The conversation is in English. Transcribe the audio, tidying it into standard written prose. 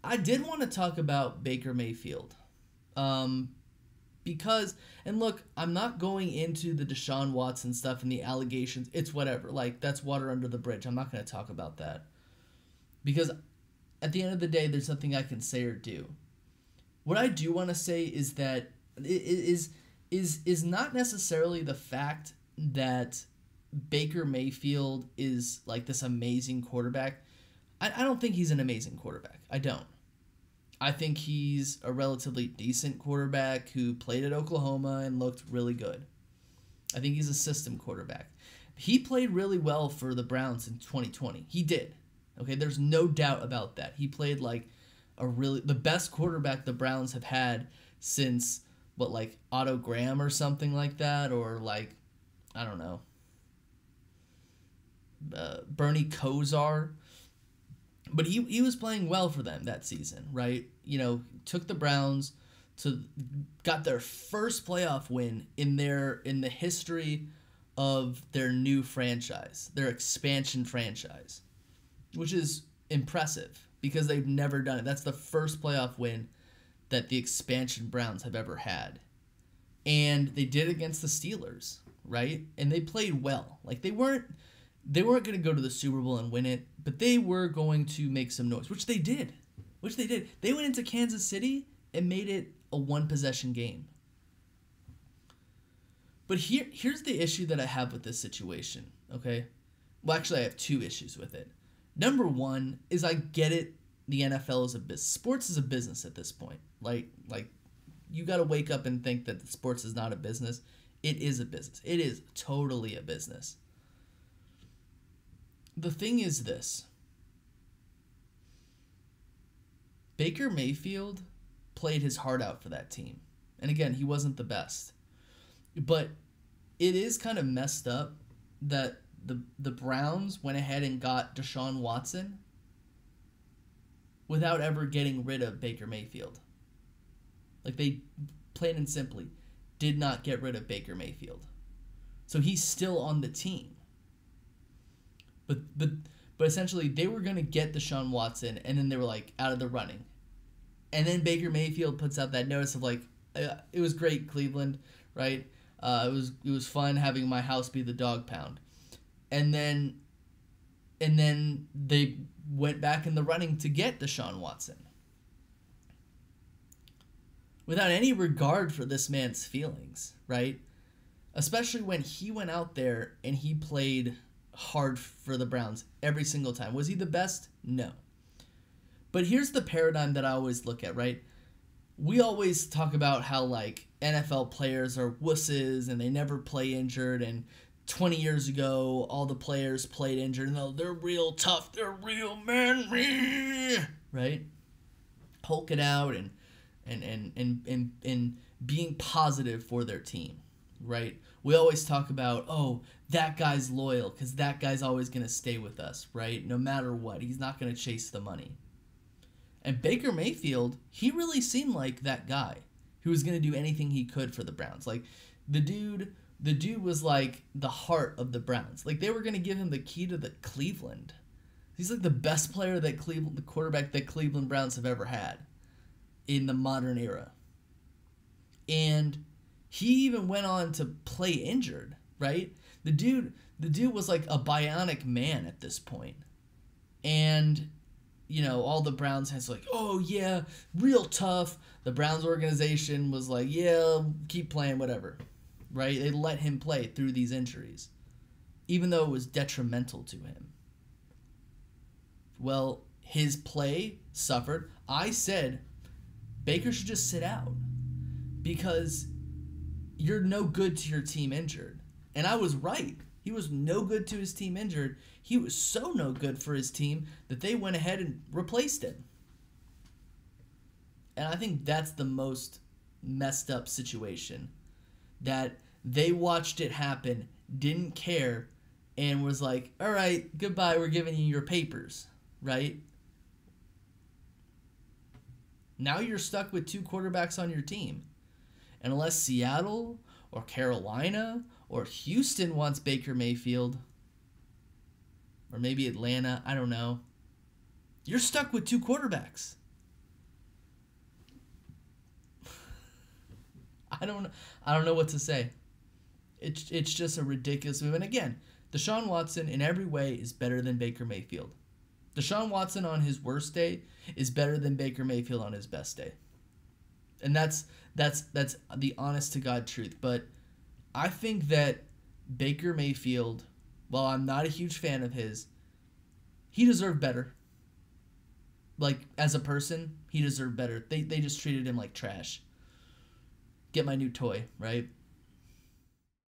I did want to talk about Baker Mayfield. Um, because and look, I'm not going into the Deshaun Watson stuff and the allegations. It's whatever. Like that's water under the bridge. I'm not going to talk about that because at the end of the day, there's nothing I can say or do. What I do want to say is that is not necessarily the fact that Baker Mayfield is like this amazing quarterback. I don't think he's an amazing quarterback. I don't. I think he's a relatively decent quarterback who played at Oklahoma and looked really good. I think he's a system quarterback. He played really well for the Browns in 2020. He did. Okay, there's no doubt about that. He played like the best quarterback the Browns have had since what, like Otto Graham or something like that, or like I don't know, Bernie Kosar. But he was playing well for them that season, right? You know, took the Browns got their first playoff win in the history of their new franchise, their expansion franchise, which is impressive because they've never done it. That's the first playoff win that the expansion Browns have ever had. And they did it against the Steelers, right? And they played well. Like they weren't going to go to the Super Bowl and win it, but they were going to make some noise, which they did. They went into Kansas City and made it a one-possession game. But here's the issue that I have with this situation, okay? Well, actually, I have two issues with it. Number one is I get it. The NFL is a business. Sports is a business at this point. Like you got to wake up and think that sports is not a business. It is a business. It is totally a business. The thing is this. Baker Mayfield played his heart out for that team. And again, he wasn't the best. But it is kind of messed up that the Browns went ahead and got Deshaun Watson without ever getting rid of Baker Mayfield. Like they, plain and simply, did not get rid of Baker Mayfield. So he's still on the team. But essentially, they were going to get Deshaun Watson, and then they were, like, out of the running. And then Baker Mayfield puts out that notice of, like, it was great, Cleveland, right? It was fun having my house be the dog pound. And then they went back in the running to get Deshaun Watson. Without any regard for this man's feelings, right? Especially when he went out there and he played hard for the Browns every single time. Was he the best? No. But here's the paradigm that I always look at, right? We always talk about how, like, NFL players are wusses and they never play injured, and 20 years ago, all the players played injured, and they're real tough, they're real men, right? Hulk it out and being positive for their team, right? We always talk about, oh, that guy's loyal because that guy's always going to stay with us, right? No matter what. He's not going to chase the money. And Baker Mayfield, he really seemed like that guy who was going to do anything he could for the Browns. Like, the dude was like the heart of the Browns. Like, they were going to give him the key to the Cleveland. He's like the best player the quarterback that Cleveland Browns have ever had in the modern era. And he even went on to play injured, right? The dude was like a bionic man at this point. And, you know, all the Browns has like, oh yeah, real tough. The Browns organization was like, yeah, keep playing, whatever, right? They let him play through these injuries, even though it was detrimental to him. Well, his play suffered. I said Baker should just sit out because you're no good to your team injured. And I was right. He was no good to his team injured. He was so no good for his team that they went ahead and replaced him. And I think that's the most messed up situation. That they watched it happen, didn't care, and was like, all right, goodbye, we're giving you your papers, right? Now you're stuck with two quarterbacks on your team. And unless Seattle or Carolina or Houston wants Baker Mayfield, or maybe Atlanta, I don't know. You're stuck with two quarterbacks. I don't know what to say. It's just a ridiculous move. And again, Deshaun Watson in every way is better than Baker Mayfield. Deshaun Watson on his worst day is better than Baker Mayfield on his best day. And that's the honest to God truth. But I think that Baker Mayfield, while I'm not a huge fan of his, he deserved better. Like, as a person, he deserved better. They just treated him like trash. Get my new toy, right?